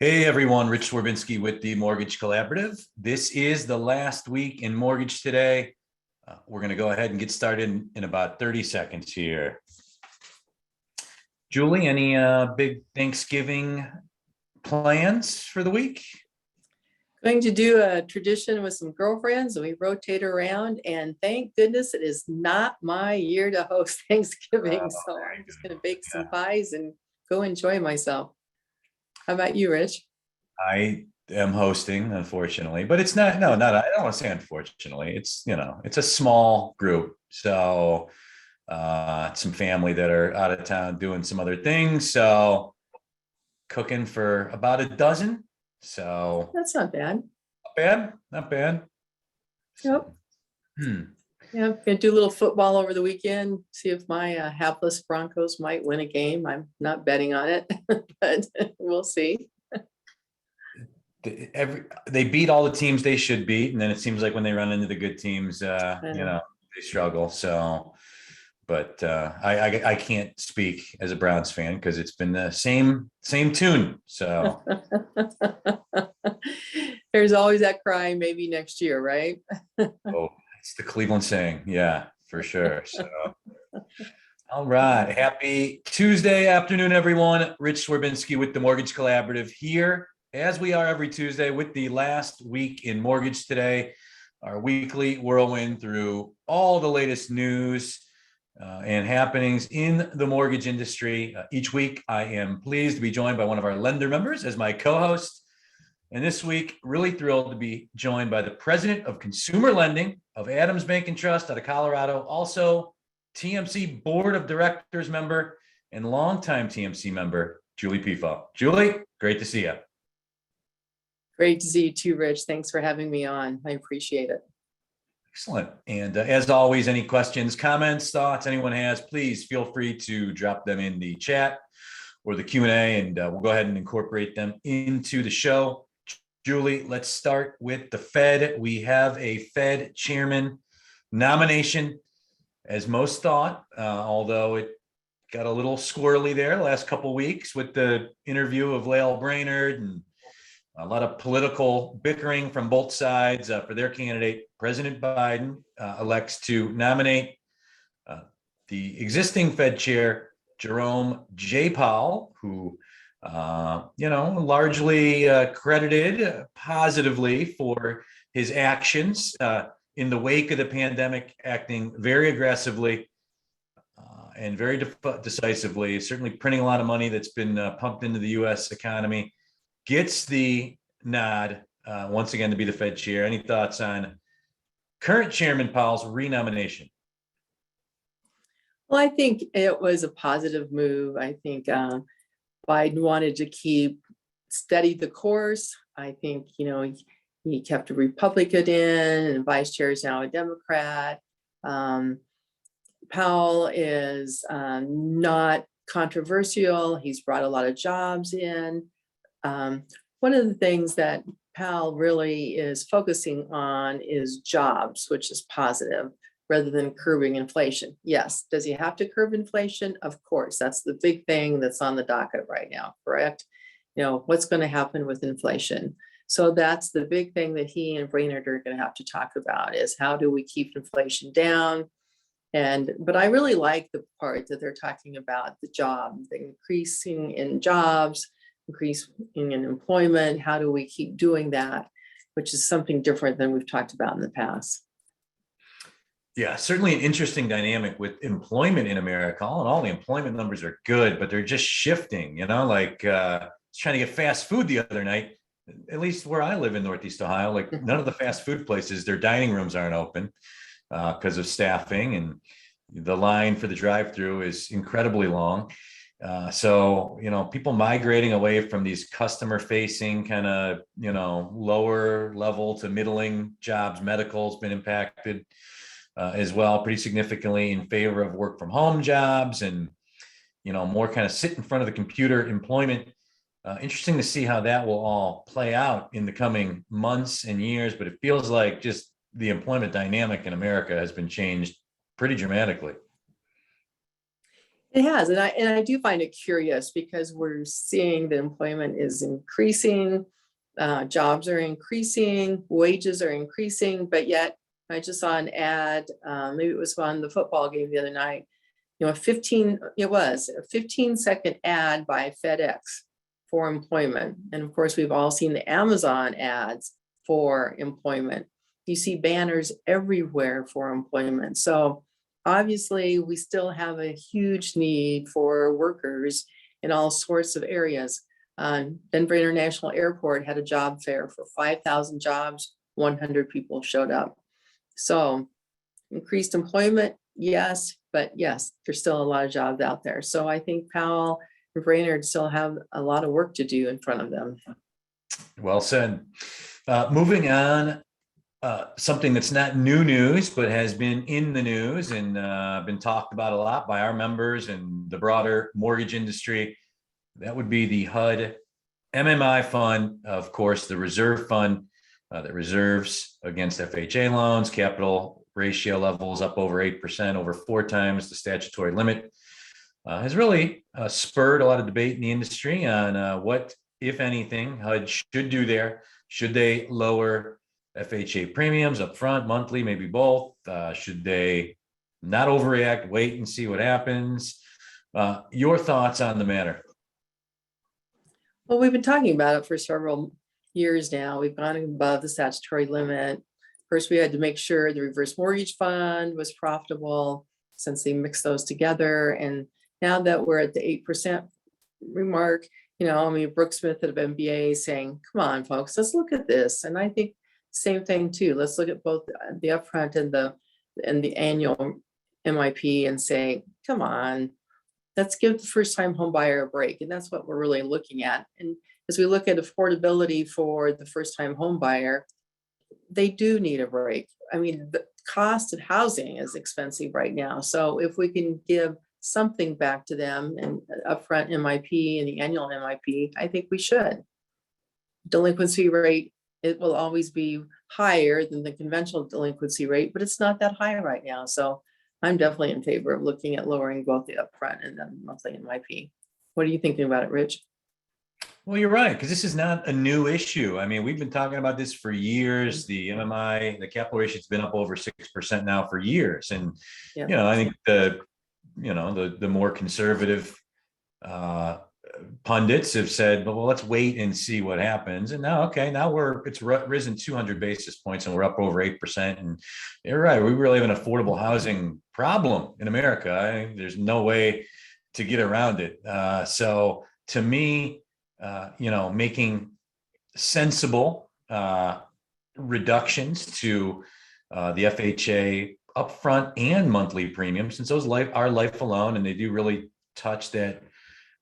Hey everyone, Rich Swerbinsky with the Mortgage Collaborative. This is the last week in Mortgage Today. We're going to go ahead and get started in about 30 seconds here. Julie, any big Thanksgiving plans for the week? Going to do a tradition with some girlfriends, and we rotate around, and thank goodness it is not my year to host Thanksgiving. So I'm just going to bake some pies and go enjoy myself. How about you, Rich? I am hosting, unfortunately, but it's not, I don't want to say unfortunately. It's a small group. So some family that are out of town doing some other things. So cooking for about a dozen. So That's not bad. not bad. Yep. Yeah, I'm gonna do a little football over the weekend, see if my hapless Broncos might win a game. I'm not betting on it, but we'll see. They beat all the teams they should beat, and then it seems like when they run into the good teams, they struggle. So, but I can't speak as a Browns fan because it's been the same tune. So there's always that cry, maybe next year, right? oh, it's the Cleveland saying, yeah, for sure. So. All right. Happy Tuesday afternoon, everyone. Rich Swerbinsky with the Mortgage Collaborative here, as we are every Tuesday, with the last week in Mortgage Today, our weekly whirlwind through all the latest news and happenings in the mortgage industry. Each week, I am pleased to be joined by one of our lender members as my co-host. And this week, really thrilled to be joined by the president of consumer lending of Adams Bank and Trust out of Colorado, also TMC Board of Directors member and longtime TMC member, Julie Piepho. Julie, great to see you. Great to see you too, Rich. Thanks for having me on. I appreciate it. Excellent. And as always, any questions, comments, thoughts anyone has, please feel free to drop them in the chat or the Q&A, and we'll go ahead and incorporate them into the show. Julie, let's start with the Fed. We have a Fed chairman nomination, as most thought, although it got a little squirrely there the last couple of weeks with the interview of Lael Brainerd and a lot of political bickering from both sides for their candidate. President Biden elects to nominate the existing Fed chair, Jerome J. Powell, who largely credited positively for his actions in the wake of the pandemic, acting very aggressively and very decisively, certainly printing a lot of money that's been pumped into the U.S. economy, gets the nod once again to be the Fed chair. Any thoughts on current Chairman Powell's renomination? Well, I think it was a positive move. I think Biden wanted to steady the course. I think, he kept a Republican in, and vice chair is now a Democrat. Powell is not controversial. He's brought a lot of jobs in. One of the things that Powell really is focusing on is jobs, which is positive, rather than curbing inflation. Yes. Does he have to curb inflation? Of course. That's the big thing that's on the docket right now, correct? What's going to happen with inflation? So that's the big thing that he and Brainerd are going to have to talk about, is how do we keep inflation down? But I really like the part that they're talking about the job, the increasing in jobs, increasing in employment. How do we keep doing that? Which is something different than we've talked about in the past. Yeah, certainly an interesting dynamic with employment in America. All the employment numbers are good, but they're just shifting, like trying to get fast food the other night, at least where I live in Northeast Ohio, like none of the fast food places, their dining rooms aren't open because of staffing, and the line for the drive-through is incredibly long. So, people migrating away from these customer-facing kind of, lower level to middling jobs. Medical's been impacted as well pretty significantly in favor of work from home jobs and, more kind of sit in front of the computer employment. Interesting to see how that will all play out in the coming months and years, but it feels like just the employment dynamic in America has been changed pretty dramatically. It has, and I do find it curious because we're seeing that employment is increasing, jobs are increasing, wages are increasing, but yet I just saw an ad, maybe it was on the football game the other night. It was a 15-second ad by FedEx for employment, and of course we've all seen the Amazon ads for employment. You see banners everywhere for employment, so obviously, we still have a huge need for workers in all sorts of areas. Denver International Airport had a job fair for 5,000 jobs, 100 people showed up. So increased employment, yes, but yes, there's still a lot of jobs out there. So I think Powell and Brainerd still have a lot of work to do in front of them. Well said. Moving on. Something that's not new news, but has been in the news and been talked about a lot by our members and the broader mortgage industry. That would be the HUD MMI fund, of course, the reserve fund that reserves against FHA loans, capital ratio levels up over 8%, over 4 times the statutory limit, has really spurred a lot of debate in the industry on what, if anything, HUD should do there. Should they lower FHA premiums up front, monthly, maybe both? Should they not overreact, wait and see what happens? Your thoughts on the matter? Well, we've been talking about it for several years now. We've gone above the statutory limit. First, we had to make sure the reverse mortgage fund was profitable since they mixed those together. And now that we're at the 8% remark, Brooke Smith at MBA saying, come on, folks, let's look at this. And I think same thing too. Let's look at both the upfront and the annual MIP and say, come on, let's give the first-time home buyer a break. And that's what we're really looking at. And as we look at affordability for the first-time home buyer, they do need a break. I mean, the cost of housing is expensive right now. So if we can give something back to them and upfront MIP and the annual MIP, I think we should. Delinquency rate, it will always be higher than the conventional delinquency rate, but it's not that high right now. So I'm definitely in favor of looking at lowering both the upfront and then monthly MIP. What are you thinking about it, Rich? Well, you're right, because this is not a new issue. I mean, we've been talking about this for years. The MMI, the capital ratio has been up over 6% now for years. And, I think the more conservative pundits have said, well, let's wait and see what happens. And now, it's risen 200 basis points and we're up over 8%. And you're right, we really have an affordable housing problem in America. There's no way to get around it. So to me, making sensible reductions to the FHA upfront and monthly premiums, since those are life alone, and they do really touch that.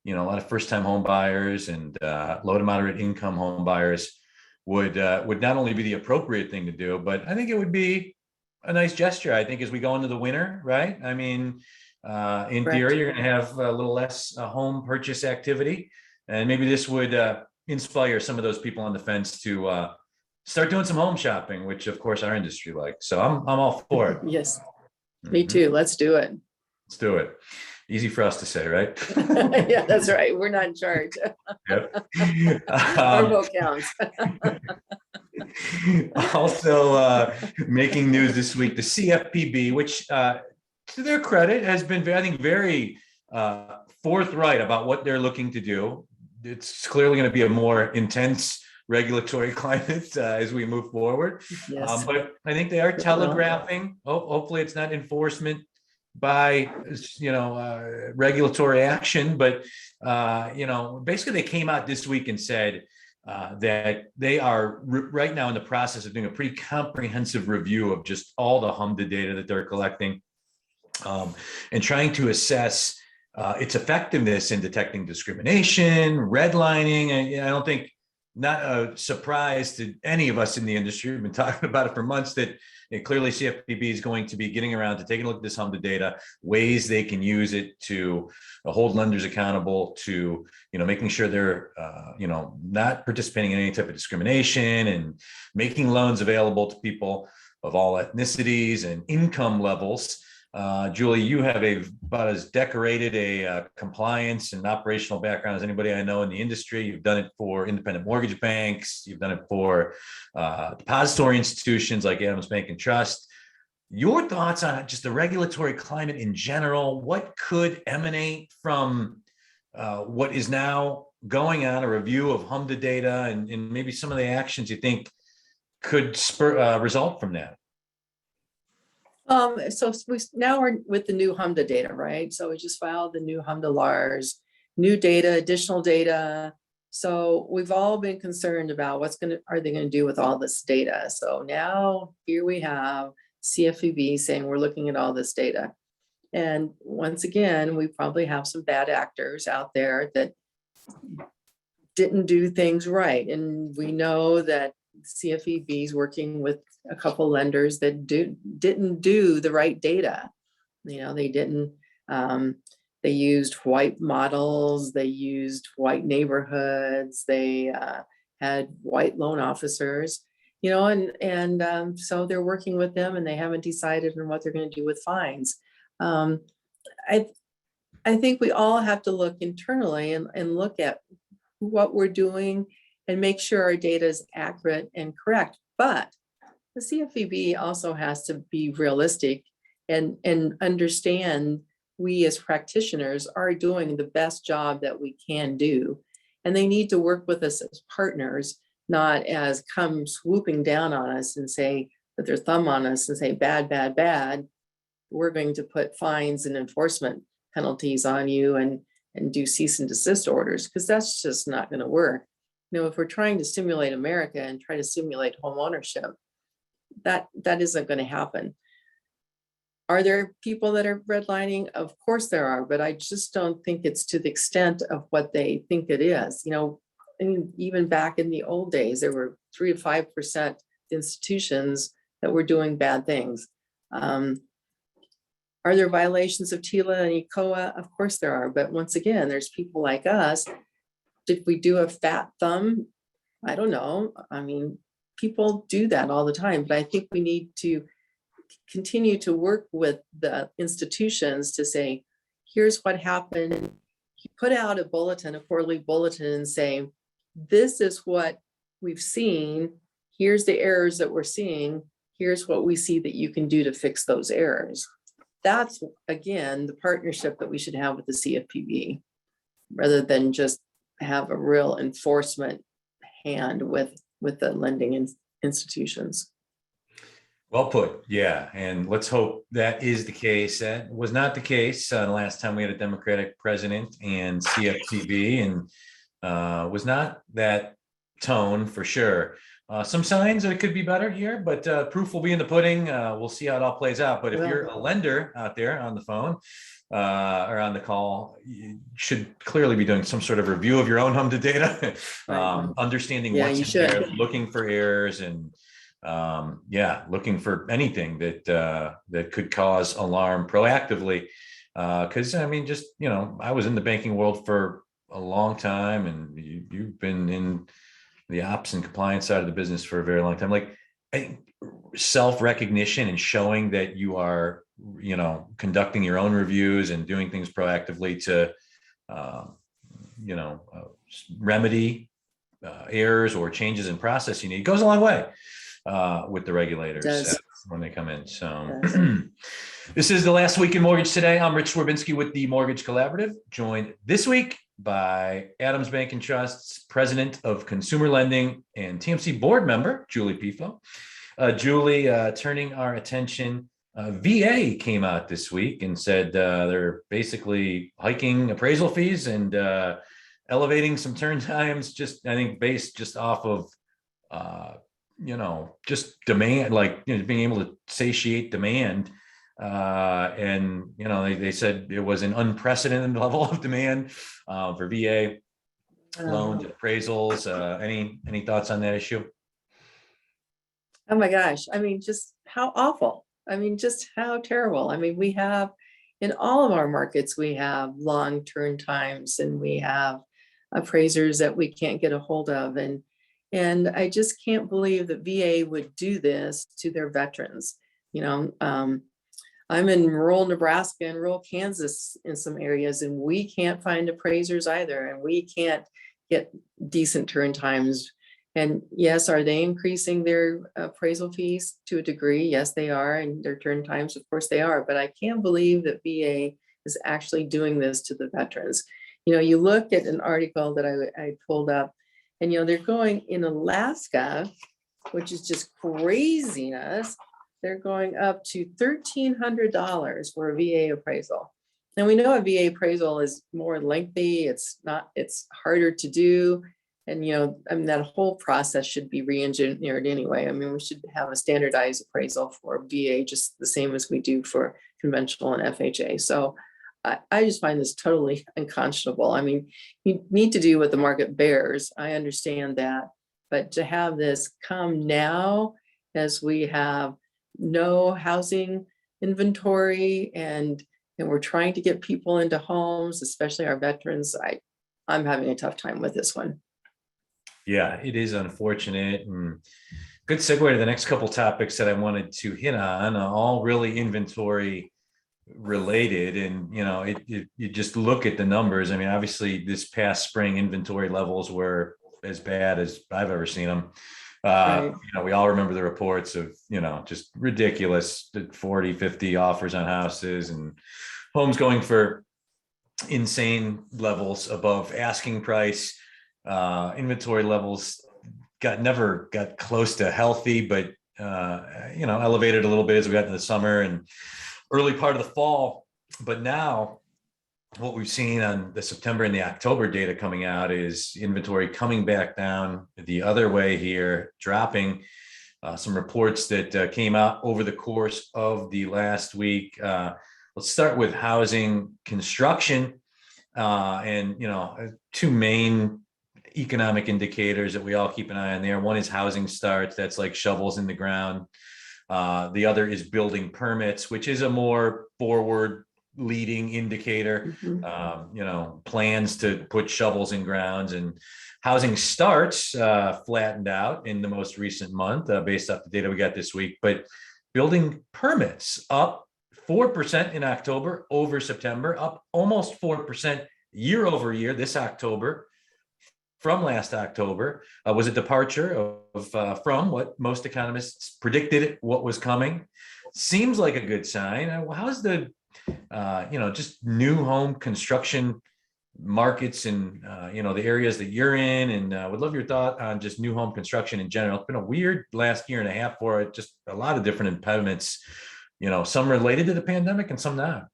A lot of first-time home buyers and low to moderate income home buyers would not only be the appropriate thing to do, but I think it would be a nice gesture. I think as we go into the winter, right? I mean, in theory, you're going to have a little less home purchase activity, and maybe this would inspire some of those people on the fence to start doing some home shopping, which of course our industry likes. So I'm all for it. Yes, me too. Let's do it. Let's do it. Easy for us to say, right? Yeah, that's right. We're not in charge. Yep. Our vote counts. Also making news this week, the CFPB, which to their credit has been, I think, very forthright about what they're looking to do. It's clearly going to be a more intense regulatory climate as we move forward. Yes. But I think they are telegraphing. Hopefully it's not enforcement by regulatory action, but basically they came out this week and said that they are right now in the process of doing a pretty comprehensive review of just all the HMDA data that they're collecting, and trying to assess its effectiveness in detecting discrimination, redlining. And I don't think, not a surprise to any of us in the industry, we've been talking about it for months, that clearly CFPB is going to be getting around to taking a look at this HMDA data, ways they can use it to hold lenders accountable, to making sure they're not participating in any type of discrimination, and making loans available to people of all ethnicities and income levels. Julie, you have about as decorated a compliance and operational background as anybody I know in the industry. You've done it for independent mortgage banks. You've done it for depository institutions like Adams Bank and Trust. Your thoughts on just the regulatory climate in general? What could emanate from what is now going on, a review of HUD data, and maybe some of the actions you think could result from that? So now we're with the new HUD data, right? So we just filed the new HUD LARs, new data, additional data. So we've all been concerned about are they going to do with all this data? So now here we have CFCB saying we're looking at all this data. And once again, we probably have some bad actors out there that didn't do things right. And we know that CFCB is working with a couple lenders that didn't do the right data. They didn't, they used white models, they used white neighborhoods, they had white loan officers, so they're working with them and they haven't decided on what they're going to do with fines. I think we all have to look internally and look at what we're doing and make sure our data is accurate and correct. But the CFPB also has to be realistic and understand we as practitioners are doing the best job that we can do. And they need to work with us as partners, not as come swooping down on us and say, put their thumb on us and say, bad, bad, bad. We're going to put fines and enforcement penalties on you and do cease and desist orders, because that's just not going to work. If we're trying to stimulate America and try to stimulate home ownership, that isn't going to happen. Are there people that are redlining? Of course there are, but I just don't think it's to the extent of what they think it is. And even back in the old days, there were 3 to 5% institutions that were doing bad things. Are there violations of TILA and ECOA? Of course there are, but once again, there's people like us. Did we do a fat thumb? I don't know. I mean, people do that all the time, but I think we need to continue to work with the institutions to say, here's what happened. You put out a bulletin, a quarterly bulletin, and say, this is what we've seen. Here's the errors that we're seeing. Here's what we see that you can do to fix those errors. That's, again, the partnership that we should have with the CFPB, rather than just have a real enforcement hand with the lending institutions. Well put. Yeah. And let's hope that is the case. That was not the case the last time we had a Democratic president and CFCB, and was not that tone for sure. Some signs that it could be better here, but proof will be in the pudding. We'll see how it all plays out. But if you're a lender out there on the phone or on the call, you should clearly be doing some sort of review of your own HUD data, understanding what's in there, looking for errors, and looking for anything that could cause alarm proactively. Because I mean, just I was in the banking world for a long time, and you've been in the ops and compliance side of the business for a very long time. Like, I think self-recognition and showing that you are, conducting your own reviews and doing things proactively to, remedy errors or changes in process you need goes a long way with the regulators when they come in. So this is the last week in Mortgage Today. I'm Rich Swerbinsky with the Mortgage Collaborative, joined this week by Adams Bank and Trust's President of Consumer Lending and TMC Board Member, Julie Piepho. Julie, turning our attention, VA came out this week and said they're basically hiking appraisal fees and elevating some turn times, I think based just off of, just demand, being able to satiate demand. And they said it was an unprecedented level of demand for VA loans and appraisals. Any thoughts on that issue? Oh my gosh. I mean, just how awful. I mean, just how terrible. I mean, we have in all of our markets, we have long turn times and we have appraisers that we can't get a hold of. And I just can't believe that VA would do this to their veterans. I'm in rural Nebraska and rural Kansas in some areas, and we can't find appraisers either, and we can't get decent turn times. And yes, are they increasing their appraisal fees to a degree? Yes, they are, and their turn times, of course they are, but I can't believe that VA is actually doing this to the veterans. You look at an article that I pulled up, and they're going in Alaska, which is just craziness. They're going up to $1,300 for a VA appraisal. And we know a VA appraisal is more lengthy. It's harder to do. And, that whole process should be re-engineered anyway. We should have a standardized appraisal for VA, just the same as we do for conventional and FHA. So I just find this totally unconscionable. You need to do what the market bears. I understand that. But to have this come now, as we have no housing inventory and we're trying to get people into homes, especially our veterans, I'm having a tough time with this one. Yeah, it is unfortunate, and good segue to the next couple topics that I wanted to hit on, all really inventory related. And you just look at the numbers. Obviously this past spring inventory levels were as bad as I've ever seen them. Right. We all remember the reports of just ridiculous 40, 50 offers on houses and homes going for insane levels above asking price. Inventory levels never got close to healthy, but elevated a little bit as we got into the summer and early part of the fall. But now what we've seen on the September and the October data coming out is inventory coming back down the other way here, dropping. Some reports that came out over the course of the last week. Let's start with housing construction, and two main economic indicators that we all keep an eye on there. One is housing starts, that's like shovels in the ground. The other is building permits, which is a more forward leading indicator. Plans to put shovels in grounds. And housing starts flattened out in the most recent month based off the data we got this week. But building permits up 4% in October over September, up almost 4% year over year this October. From last October was a departure of from what most economists predicted what was coming. Seems like a good sign. How's the just new home construction markets and the areas that you're in, and would love your thought on just new home construction in general. It's been a weird last year and a half for it. Just a lot of different impediments. Some related to the pandemic and some not.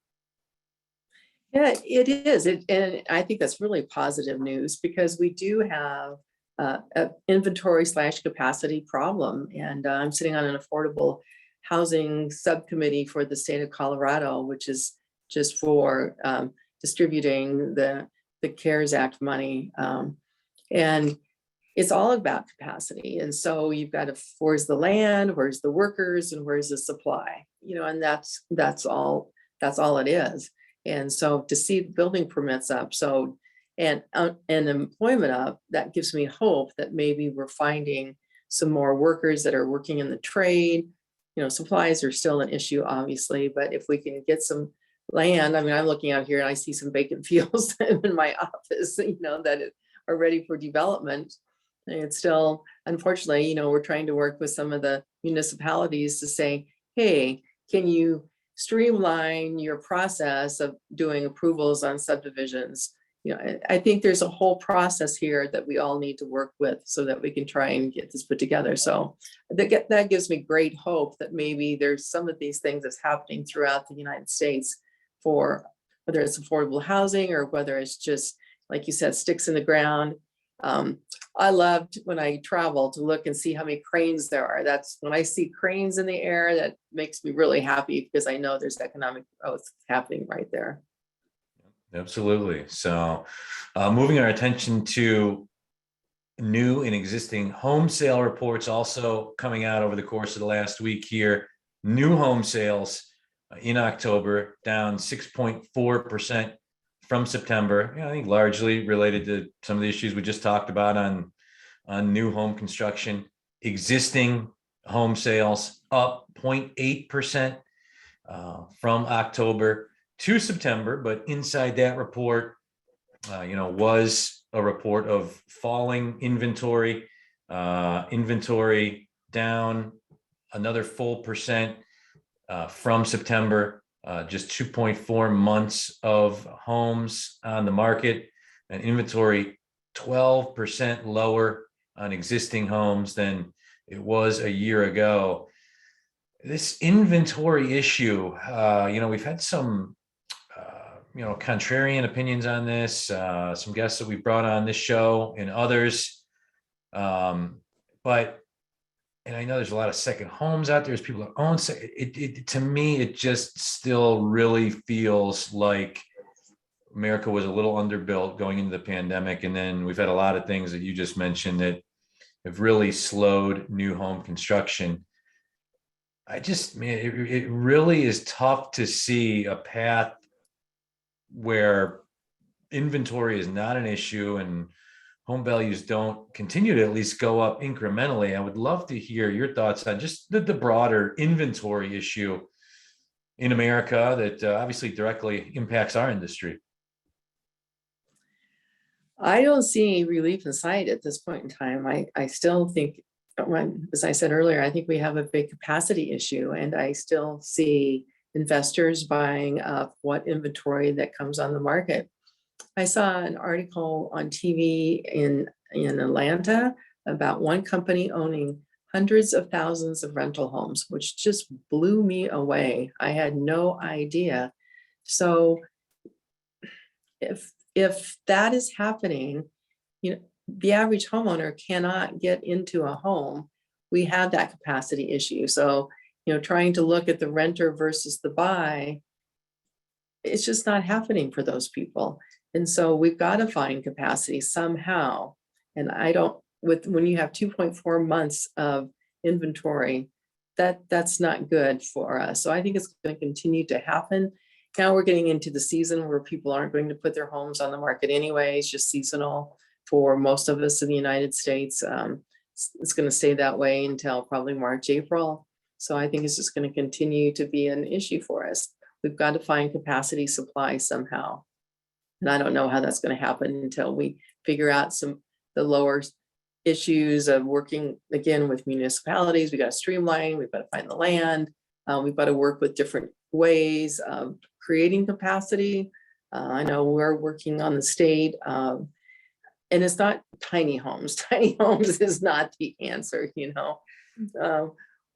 Yeah, it is. And I think that's really positive news, because we do have an inventory / capacity problem. And I'm sitting on an affordable housing subcommittee for the state of Colorado, which is just for distributing the CARES Act money. And it's all about capacity. And so you've got to, where's the land, where's the workers, and where's the supply, and that's all it is. And so to see building permits up, and employment up, that gives me hope that maybe we're finding some more workers that are working in the trade. Supplies are still an issue, obviously, but if we can get some land, I'm looking out here and I see some vacant fields in my office, that are ready for development. And it's still, unfortunately, we're trying to work with some of the municipalities to say, hey, can you streamline your process of doing approvals on subdivisions? I think there's a whole process here that we all need to work with so that we can try and get this put together. So that gives me great hope that maybe there's some of these things that's happening throughout the United States, for whether it's affordable housing or whether it's just, like you said, sticks in the ground. I loved when I travel to look and see how many cranes there are. That's when I see cranes in the air, that makes me really happy, because I know there's economic growth happening right there. Absolutely. So moving our attention to new and existing home sale reports also coming out over the course of the last week here. New home sales in October down 6.4% from September. I think largely related to some of the issues we just talked about on new home construction. Existing home sales up 0.8%. from October to September. But inside that report, was a report of falling inventory, inventory down another full percent from September, just 2.4 months of homes on the market, and inventory 12% lower on existing homes than it was a year ago. This inventory issue, we've had some, contrarian opinions on this, some guests that we've brought on this show and others. But and I know there's a lot of second homes out there. There's people that own. To me, it just still really feels like America was a little underbuilt going into the pandemic. And then we've had a lot of things that you just mentioned that have really slowed new home construction. It really is tough to see a path where inventory is not an issue and home values don't continue to at least go up incrementally. I would love to hear your thoughts on just the broader inventory issue in America that obviously directly impacts our industry. I don't see any relief in sight at this point in time. I still think, as I said earlier, I think we have a big capacity issue, and I still see investors buying up what inventory that comes on the market. I saw an article on TV in Atlanta about one company owning hundreds of thousands of rental homes, which just blew me away. I had no idea. So if that is happening, the average homeowner cannot get into a home. We have that capacity issue. So, trying to look at the renter versus the buy, it's just not happening for those people. And so we've got to find capacity somehow. And when you have 2.4 months of inventory, that's not good for us. So I think it's going to continue to happen. Now we're getting into the season where people aren't going to put their homes on the market anyway. It's just seasonal for most of us in the United States. It's going to stay that way until probably March, April. So I think it's just going to continue to be an issue for us. We've got to find capacity supply somehow. And I don't know how that's going to happen until we figure out the lower issues of working again with municipalities. We got to streamline, we've got to find the land. We've got to work with different ways of creating capacity. I know we're working on the state, and it's not tiny homes. Tiny homes is not the answer,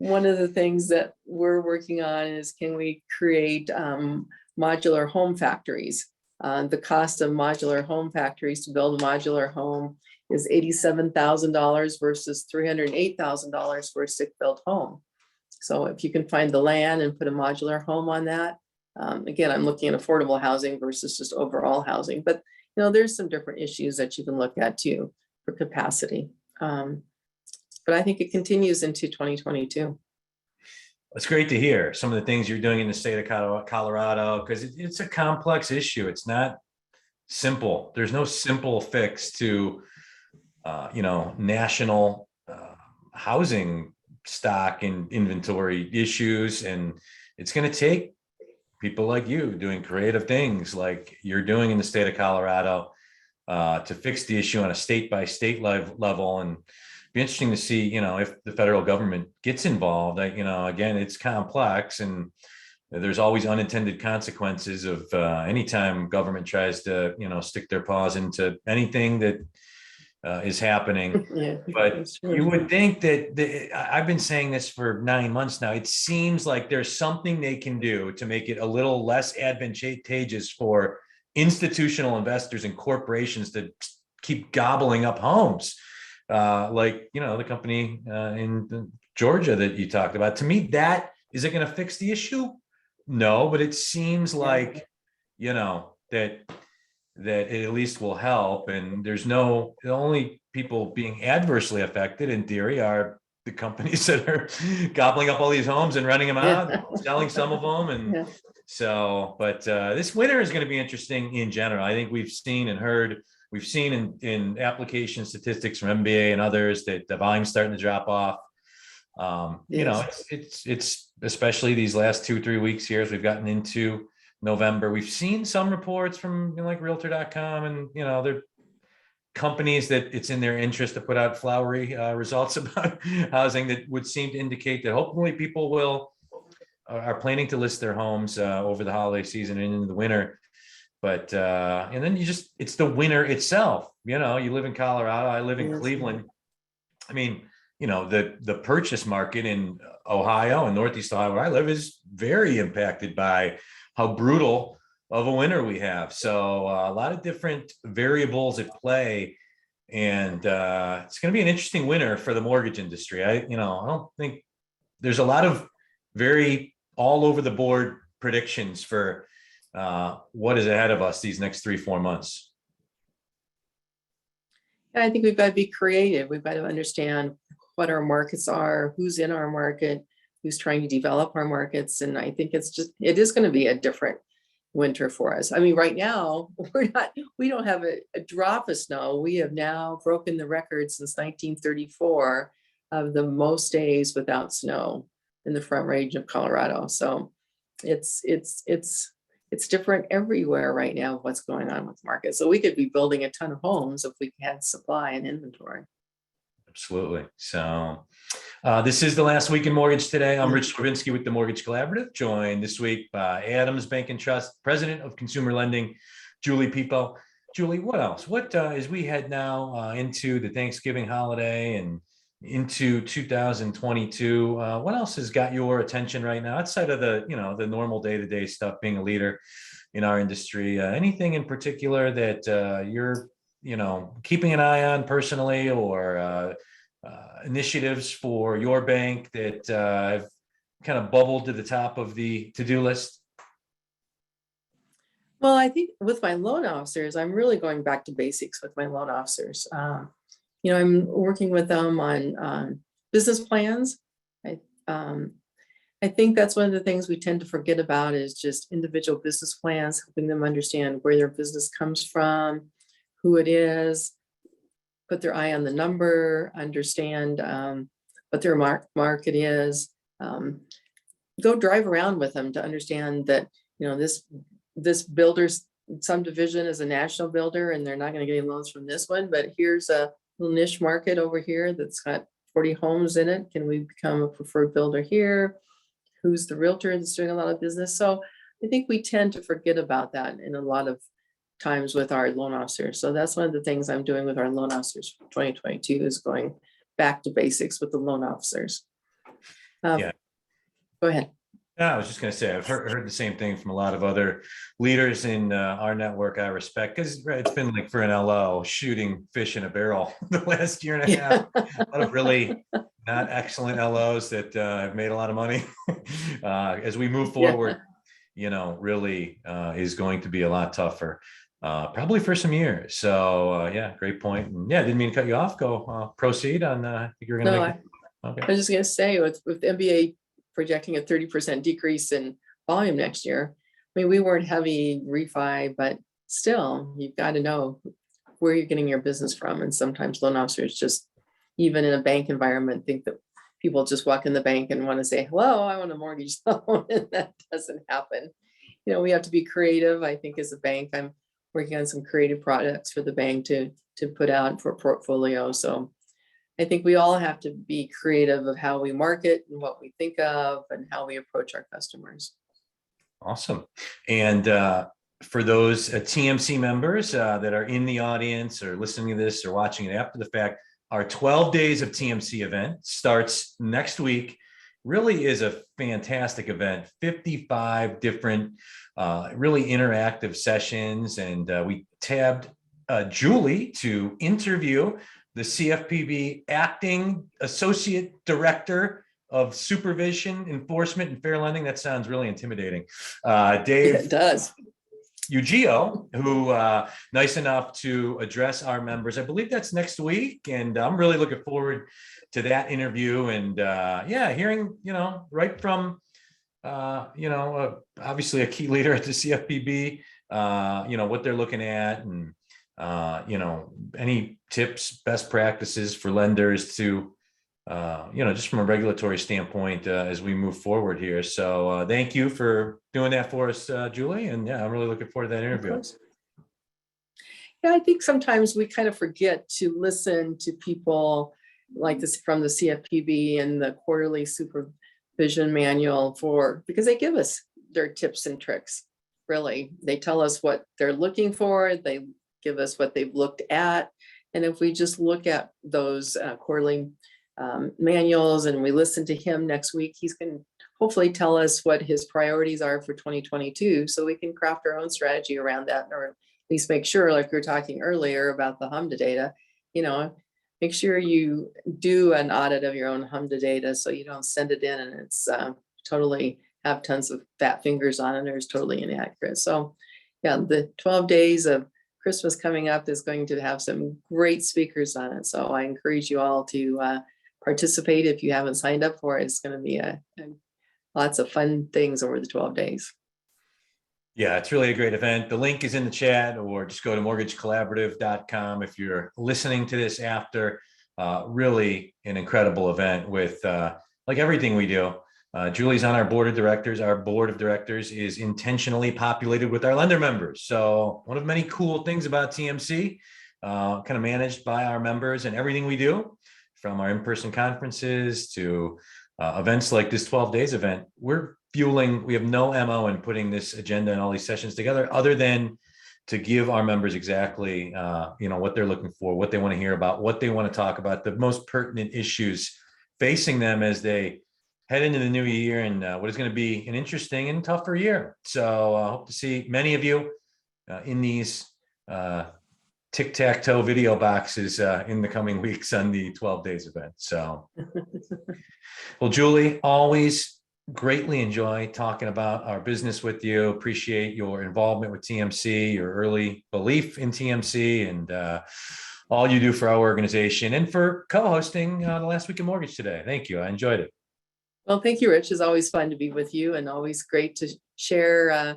One of the things that we're working on is, can we create modular home factories? The cost of modular home factories to build a modular home is $87,000 versus $308,000 for a stick-built home. So if you can find the land and put a modular home on that, again, I'm looking at affordable housing versus just overall housing. But there's some different issues that you can look at too for capacity. But I think it continues into 2022. It's great to hear some of the things you're doing in the state of Colorado, because it's a complex issue. It's not simple. There's no simple fix to, national housing stock and inventory issues. And it's going to take people like you doing creative things like you're doing in the state of Colorado to fix the issue on a state by state level. And be interesting to see, if the federal government gets involved. Again, it's complex, and there's always unintended consequences of anytime government tries to, stick their paws into anything that is happening. Yeah, but you would think that I've been saying this for 9 months now. It seems like there's something they can do to make it a little less advantageous for institutional investors and corporations to keep gobbling up homes. The company in Georgia that you talked about. To me, is it going to fix the issue? No, but it seems like, that it at least will help. And the only people being adversely affected in theory are the companies that are gobbling up all these homes and renting them out, selling some of them. And this winter is going to be interesting in general. I think we've seen in application statistics from MBA and others that the volume's starting to drop off. Yes. It's especially these last 2-3 weeks here as we've gotten into November. We've seen some reports from like realtor.com and they're companies that it's in their interest to put out flowery results about housing that would seem to indicate that hopefully people are planning to list their homes over the holiday season and into the winter. But and then it's the winter itself. You live in Colorado, I live in Yes. Cleveland. I mean, the purchase market in Ohio and Northeast Ohio where I live is very impacted by how brutal of a winter we have. So a lot of different variables at play, and it's going to be an interesting winter for the mortgage industry. I don't think there's a lot of very all over the board predictions for what is ahead of us these next 3-4 months. And I think we've got to be creative. We've got to understand what our markets are, who's in our market, who's trying to develop our markets. And I think it is going to be a different winter for us. I mean, right now, we don't have a drop of snow. We have now broken the record since 1934 of the most days without snow in the Front Range of Colorado. So it's different everywhere right now, what's going on with the market. So we could be building a ton of homes if we had supply and inventory. Absolutely. So this is the last week in mortgage today. I'm Rich Stravinsky with the Mortgage Collaborative, joined this week by Adams Bank and Trust, President of Consumer Lending, Julie Piepho. Julie, what else? What as we head now into the Thanksgiving holiday and into 2022, what else has got your attention right now outside of the normal day-to-day stuff, being a leader in our industry? Anything in particular that you're keeping an eye on personally, or initiatives for your bank that have kind of bubbled to the top of the to-do list? Well, I think with my loan officers, I'm really going back to basics with my loan officers. I'm working with them on business plans. I think that's one of the things we tend to forget about is just individual business plans, helping them understand where their business comes from, who it is, put their eye on the number, understand what their market is. Go drive around with them to understand that this builder's subdivision is a national builder and they're not going to get any loans from this one, but here's a little niche market over here that's got 40 homes in it. Can we become a preferred builder here? Who's the realtor that's doing a lot of business? So I think we tend to forget about that in a lot of times with our loan officers. So that's one of the things I'm doing with our loan officers for 2022 is going back to basics with the loan officers. Yeah. Go ahead. I was just going to say, I've heard the same thing from a lot of other leaders in our network I respect, because it's been like for an LO shooting fish in a barrel the last year and a half. A lot of really not excellent LOs that have made a lot of money. As we move forward, really is going to be a lot tougher, probably for some years. So great point. And didn't mean to cut you off. Go proceed on. I think you're going to make it. Okay. I was just going to say with the MBA projecting a 30% decrease in volume next year. I mean, we weren't heavy refi, but still, you've got to know where you're getting your business from. And sometimes loan officers just, even in a bank environment, think that people just walk in the bank and want to say, hello, I want a mortgage loan. And that doesn't happen. We have to be creative. I think as a bank, I'm working on some creative products for the bank to put out for portfolio. So I think we all have to be creative of how we market and what we think of and how we approach our customers. Awesome. And for those TMC members that are in the audience or listening to this or watching it after the fact, our 12 days of TMC event starts next week. Really is a fantastic event, 55 different really interactive sessions. And we tabbed Julie to interview the CFPB Acting Associate Director of Supervision, Enforcement, and Fair Lending. That sounds really intimidating. Dave. It does. Ugio, who nice enough to address our members. I believe that's next week, and I'm really looking forward to that interview. And hearing right from obviously a key leader at the CFPB, what they're looking at, and any tips, best practices for lenders to just from a regulatory standpoint as we move forward here. So thank you for doing that for us, Julie. And yeah, I'm really looking forward to that Of interview. course. Yeah, I think sometimes we kind of forget to listen to people like this from the CFPB and the quarterly supervision manual because they give us their tips and tricks. Really, they tell us what they're looking for. They give us what they've looked at. And if we just look at those quarterly manuals and we listen to him next week, he's going to hopefully tell us what his priorities are for 2022, so we can craft our own strategy around that, or at least make sure, like we were talking earlier about the HUD data, make sure you do an audit of your own HUD data so you don't send it in and it's totally have tons of fat fingers on it or is totally inaccurate. So yeah, the 12 days of Christmas coming up is going to have some great speakers on it. So I encourage you all to participate if you haven't signed up for it. It's going to be lots of fun things over the 12 days. Yeah, it's really a great event. The link is in the chat, or just go to mortgagecollaborative.com if you're listening to this after. Really an incredible event with like everything we do. Julie's on our board of directors. Our board of directors is intentionally populated with our lender members. So one of many cool things about TMC, kind of managed by our members, and everything we do, from our in-person conferences to events like this 12 days event, we have no MO in putting this agenda and all these sessions together other than to give our members exactly, what they're looking for, what they want to hear about, what they want to talk about, the most pertinent issues facing them as they head into the new year and what is going to be an interesting and tougher year. So I hope to see many of you in these tic-tac-toe video boxes in the coming weeks on the 12 days event. So, well, Julie, always greatly enjoy talking about our business with you. Appreciate your involvement with TMC, your early belief in TMC, and all you do for our organization, and for co-hosting the Last Week in Mortgage today. Thank you. I enjoyed it. Well, thank you, Rich. It's always fun to be with you and always great to share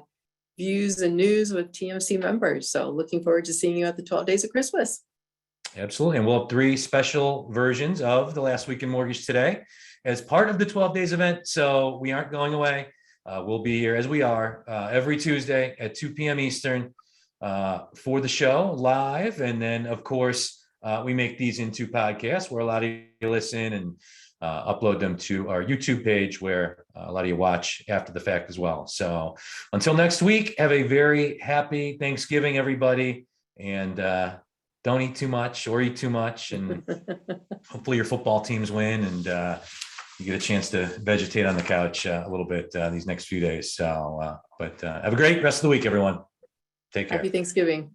views and news with TMC members. So looking forward to seeing you at the 12 days of Christmas. Absolutely. And we'll have 3 special versions of the Last Week in Mortgage today as part of the 12 days event. So we aren't going away. We'll be here as we are every Tuesday at 2 p.m. Eastern for the show live. And then, of course, we make these into podcasts where a lot of you listen, and upload them to our YouTube page where a lot of you watch after the fact as well. So until next week, have a very happy Thanksgiving, everybody. And don't eat too much or eat too much. And hopefully your football teams win and you get a chance to vegetate on the couch a little bit these next few days. So, but have a great rest of the week, everyone. Take care. Happy Thanksgiving.